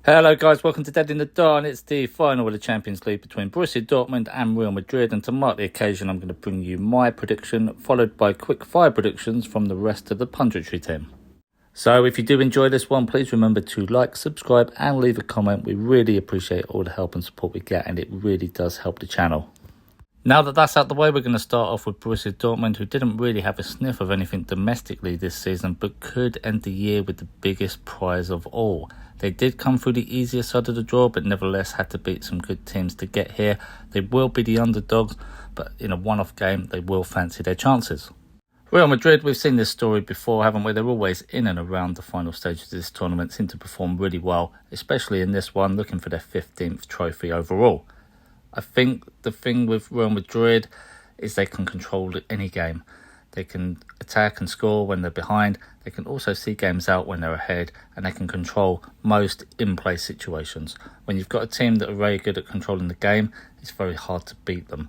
Hello guys, welcome to Dead in the Dark. It's the final of the Champions League between Borussia Dortmund and Real Madrid, and to mark the occasion I'm going to bring you my prediction followed by quick fire predictions from the rest of the punditry team. So if you do enjoy this one, please remember to like, subscribe and leave a comment. We really appreciate all the help and support we get, and it really does help the channel. Now that that's out the way, we're going to start off with Borussia Dortmund, who didn't really have a sniff of anything domestically this season, but could end the year with the biggest prize of all. They did come through the easier side of the draw, but nevertheless had to beat some good teams to get here. They will be the underdogs, but in a one-off game, they will fancy their chances. Real Madrid, we've seen this story before, haven't we? They're always in and around the final stages of this tournament, seem to perform really well, especially in this one, looking for their 15th trophy overall. I think the thing with Real Madrid is they can control any game. They can attack and score when they're behind. They can also see games out when they're ahead, and they can control most in-play situations. When you've got a team that are very good at controlling the game, it's very hard to beat them.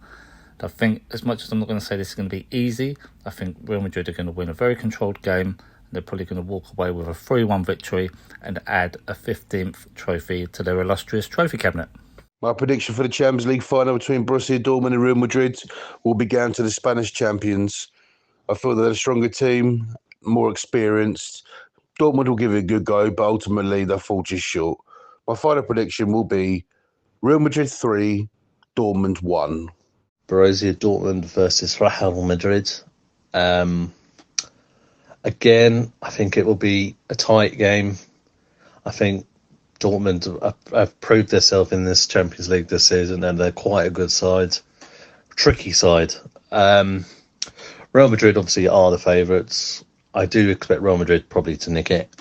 I think, as much as I'm not going to say this is going to be easy, I think Real Madrid are going to win a very controlled game. And they're probably going to walk away with a 3-1 victory and add a 15th trophy to their illustrious trophy cabinet. My prediction for the Champions League final between Borussia Dortmund and Real Madrid will be down to the Spanish champions. I feel they're a stronger team, more experienced. Dortmund will give it a good go, but ultimately they'll fall just short. My final prediction will be Real Madrid 3, Dortmund 1. Borussia Dortmund versus Real Madrid. Again, I think it will be a tight game. I think Dortmund have proved themselves in this Champions League this season, and they're quite a good side. Tricky side. Real Madrid obviously are the favourites. I do expect Real Madrid probably to nick it.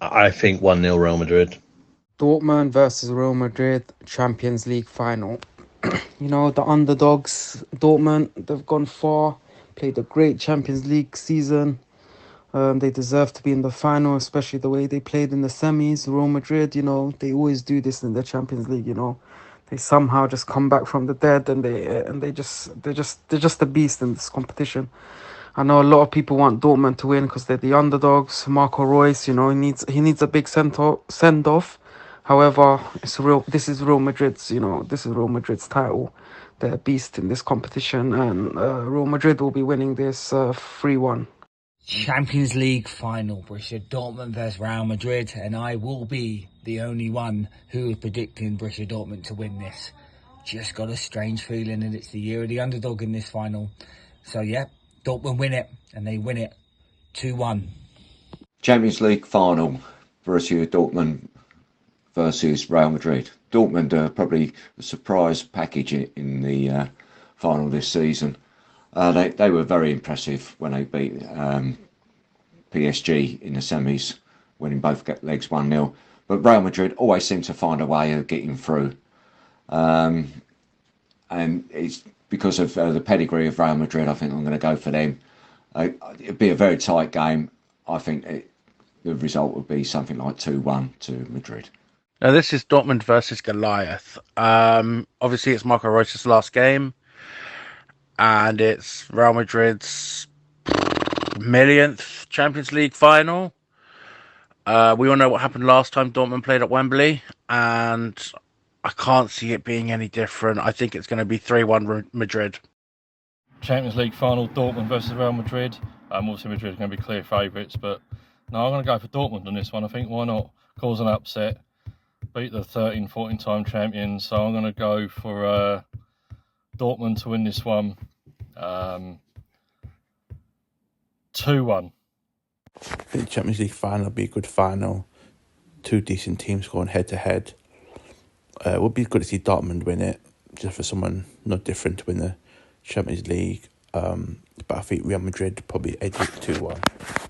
I think 1-0 Real Madrid. Dortmund versus Real Madrid Champions League final. The underdogs, Dortmund, they've gone far, played a great Champions League season. They deserve to be in the final, especially the way they played in the semis. Real Madrid, they always do this in the Champions League. They somehow just come back from the dead, and they're just a beast in this competition. I know a lot of people want Dortmund to win because they're the underdogs. Marco Reus, he needs a big send off. However, this is Real Madrid's, this is Real Madrid's title. They're a beast in this competition, and Real Madrid will be winning this 3-1. Champions League final, Borussia Dortmund versus Real Madrid, and I will be the only one who is predicting Borussia Dortmund to win this. Just got a strange feeling that it's the year of the underdog in this final. So yeah, Dortmund win it, and they win it 2-1. Champions League final, Borussia Dortmund versus Real Madrid. Dortmund are probably a surprise package in the final this season. They were very impressive when they beat PSG in the semis, winning both legs 1-0. But Real Madrid always seem to find a way of getting through. And it's because of the pedigree of Real Madrid. I think I'm going to go for them. It'll be a very tight game. I think the result would be something like 2-1 to Madrid. Now, this is Dortmund versus Goliath. Obviously, it's Marco Reus' last game, and it's Real Madrid's millionth Champions League final. We all know what happened last time Dortmund played at Wembley, and I can't see it being any different. I think it's going to be 3-1 Madrid. Champions League final, Dortmund versus Real Madrid. Obviously, Madrid are going to be clear favourites, but no, I'm going to go for Dortmund on this one. I think why not cause an upset, beat the 13, 14-time champions. So I'm going to go for Dortmund to win this one 2-1. The Champions League final will be a good final. Two decent teams going head-to-head. It would be good to see Dortmund win it, just for someone not different to win the Champions League. But I think Real Madrid probably edge it 2-1.